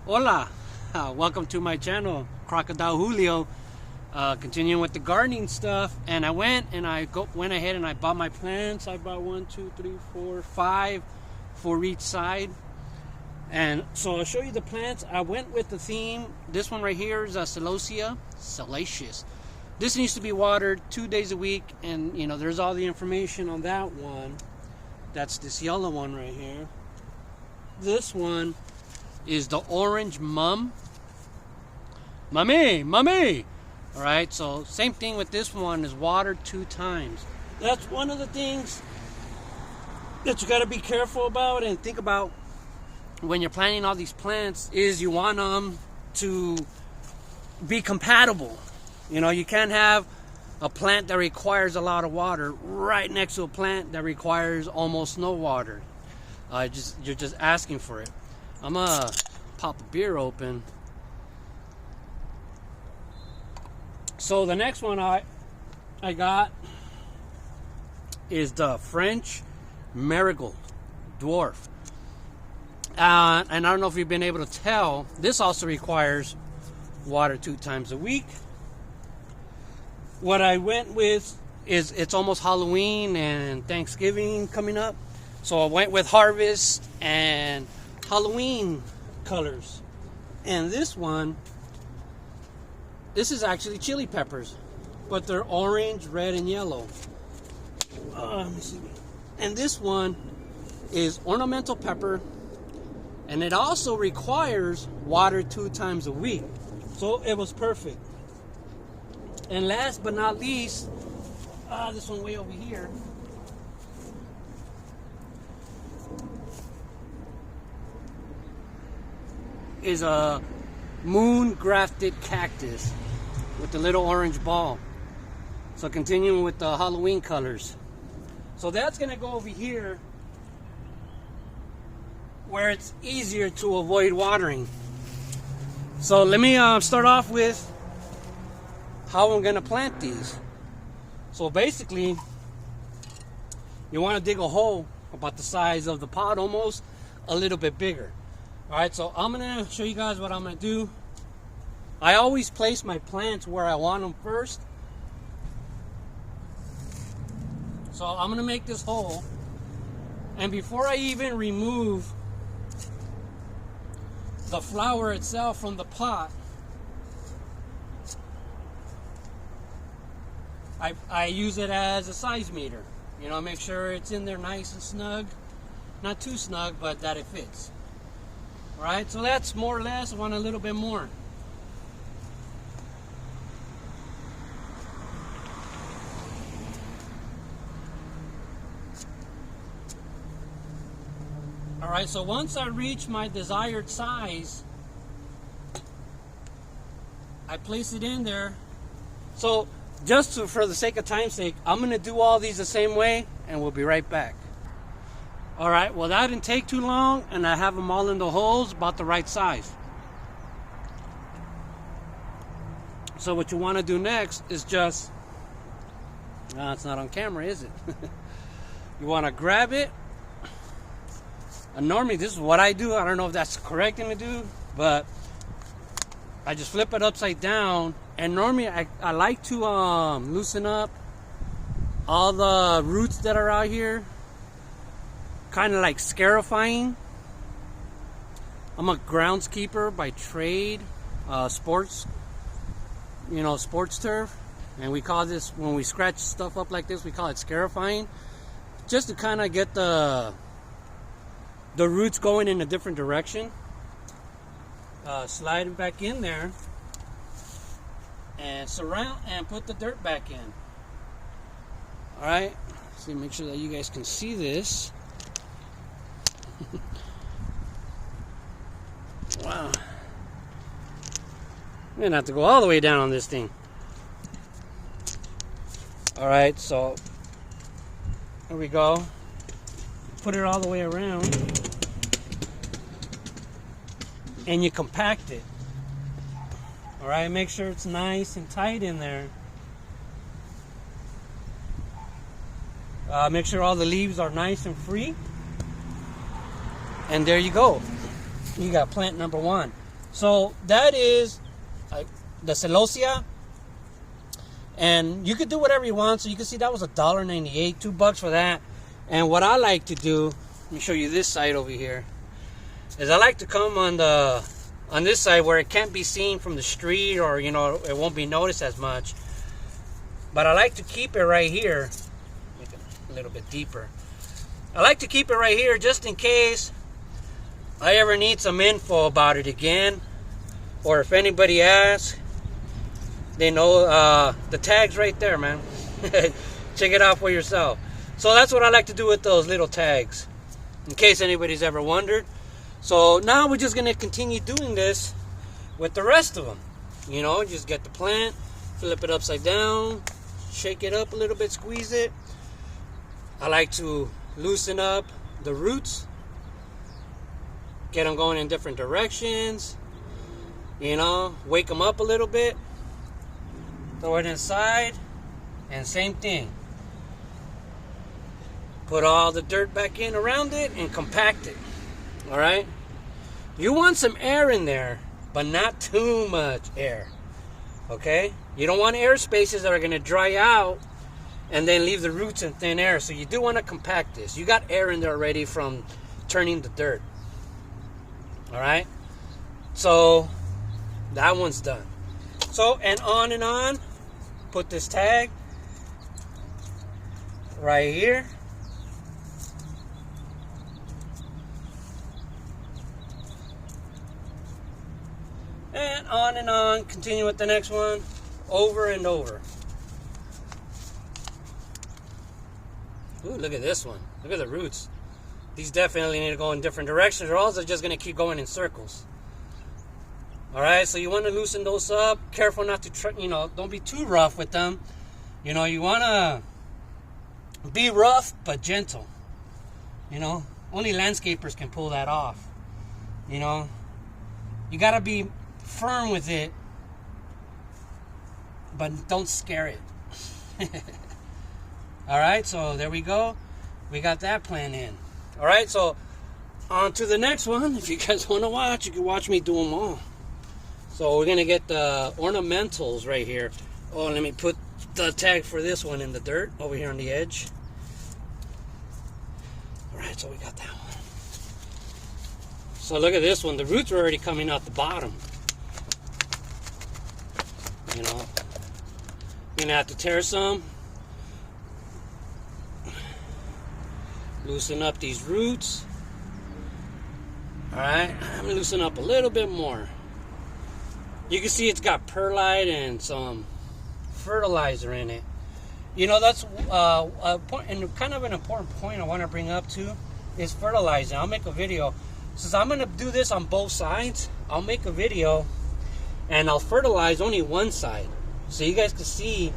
Hola, welcome to my channel, Crocodile Julio. Continuing with the gardening stuff, and I went ahead and I bought my plants. I bought 1, 2, 3, 4, 5 for each side. And so I'll show you the plants. I went with the theme. This one right here is a Celosia Salacious. This needs to be watered 2 days a week, and you know there's all the information on that one. That's this yellow one right here. This one is the orange mummy. All right, so same thing with this one, is watered 2 times. That's one of the things that you got to be careful about and think about when you're planting all these plants, is you want them to be compatible. You know, you can't have a plant that requires a lot of water right next to a plant that requires almost no water. You're just asking for it. I'm gonna pop a beer open. So the next one I got is the French Marigold Dwarf. And I don't know if you've been able to tell, this also requires water 2 times a week. What I went with is, it's almost Halloween and Thanksgiving coming up. So I went with Harvest and Halloween colors. And this one, this is actually chili peppers, but they're orange, red, and yellow. Let me see. And this one is ornamental pepper, and it also requires water 2 times a week. So it was perfect. And last but not least, this one way over here, is a moon grafted cactus with the little orange ball. So continuing with the Halloween colors. So that's gonna go over here where it's easier to avoid watering. So let me start off with how I'm gonna plant these. So basically, you want to dig a hole about the size of the pot, almost a little bit bigger. All right, so I'm gonna show you guys what I'm gonna do. I always place my plants where I want them first. So I'm gonna make this hole, and before I even remove the flower itself from the pot, I use it as a size meter. You know, make sure it's in there nice and snug. Not too snug, but that it fits. All right, so that's more or less. I want a little bit more. All right, so once I reach my desired size, I place it in there. So just for the sake of time's sake, I'm gonna do all these the same way, and we'll be right back. All right, well that didn't take too long, and I have them all in the holes about the right size. So what you want to do next is just, it's not on camera, is it? You want to grab it, and normally this is what I do. I don't know if that's the correct thing to do, but I just flip it upside down, and normally I like to loosen up all the roots that are out here, kind of like scarifying. I'm a groundskeeper by trade, sports turf, and we call this, when we scratch stuff up like this, we call it scarifying, just to kind of get the roots going in a different direction. Slide it back in there and surround and put the dirt back in. All right, so make sure that you guys can see this. Wow, I'm gonna have to go all the way down on this thing. All right, so here we go. Put it all the way around, and you compact it. All right, make sure it's nice and tight in there. Make sure all the leaves are nice and free. And there you go. You got plant number one. So that is the celosia. And you could do whatever you want. So you can see that was $1.98, $2 for that. And what I like to do, let me show you this side over here, is I like to come on this side where it can't be seen from the street, or you know, it won't be noticed as much. But I like to keep it right here. Make it a little bit deeper. I like to keep it right here just in case I ever need some info about it again, or if anybody asks, they know the tag's right there, man. Check it out for yourself. So that's what I like to do with those little tags, in case anybody's ever wondered. So now we're just gonna continue doing this with the rest of them. You know, just get the plant, flip it upside down, shake it up a little bit, squeeze it. I like to loosen up the roots, get them going in different directions, you know, wake them up a little bit, throw it inside, and same thing. Put all the dirt back in around it and compact it. All right? You want some air in there, but not too much air. Okay? You don't want air spaces that are going to dry out and then leave the roots in thin air. So you do want to compact this. You got air in there already from turning the dirt. All right? So that one's done. So, and on, put this tag right here. And on, continue with the next one, over and over. Ooh, look at this one. Look at the roots. These definitely need to go in different directions, or else they're just going to keep going in circles. Alright, so you want to loosen those up. Careful not to, don't be too rough with them. You know, you want to be rough, but gentle. You know, only landscapers can pull that off. You know, you got to be firm with it, but don't scare it. Alright, so there we go. We got that plan in. Alright, so on to the next one. If you guys want to watch, you can watch me do them all. So we're going to get the ornamentals right here. Oh, let me put the tag for this one in the dirt over here on the edge. Alright, so we got that one. So look at this one. The roots are already coming out the bottom. You know, you're going to have to tear some. Loosen up these roots. Alright, I'm going to loosen up a little bit more. You can see it's got perlite and some fertilizer in it. You know, that's a point, and kind of an important point I want to bring up too, is fertilizer. I'll make a video. Since I'm going to do this on both sides, I'll make a video and I'll fertilize only one side, so you guys can see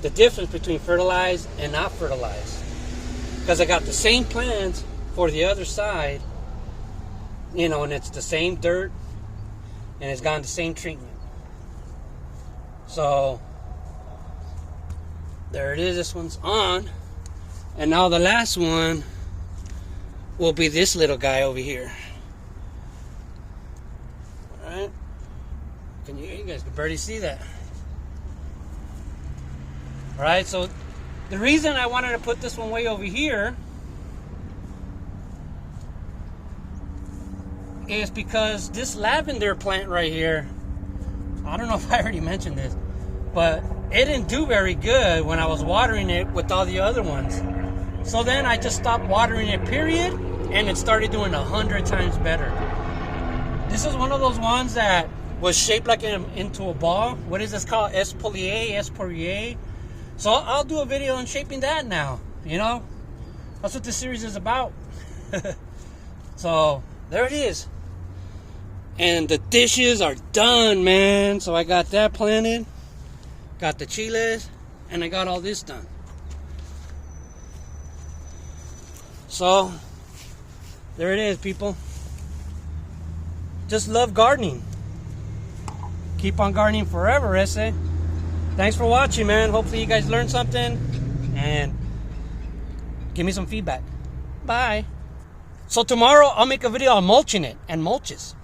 the difference between fertilized and not fertilized. Because I got the same plants for the other side, you know, and it's the same dirt and it's gotten the same treatment. So there it is. This one's on. And now the last one will be this little guy over here. Alright. You guys can barely see that. Alright, so the reason I wanted to put this one way over here is because this lavender plant right here, I don't know if I already mentioned this, but it didn't do very good when I was watering it with all the other ones. So then I just stopped watering it, period, and it started doing 100 times better. This is one of those ones that was shaped like into a ball. What is this called? Espalier. So I'll do a video on shaping that now. You know, that's what this series is about. So there it is. And the dishes are done, man. So I got that planted, got the chiles, and I got all this done. So there it is, people. Just love gardening. Keep on gardening forever, ese. Thanks for watching, man. Hopefully you guys learned something and give me some feedback. Bye. So tomorrow I'll make a video on mulching it and mulches.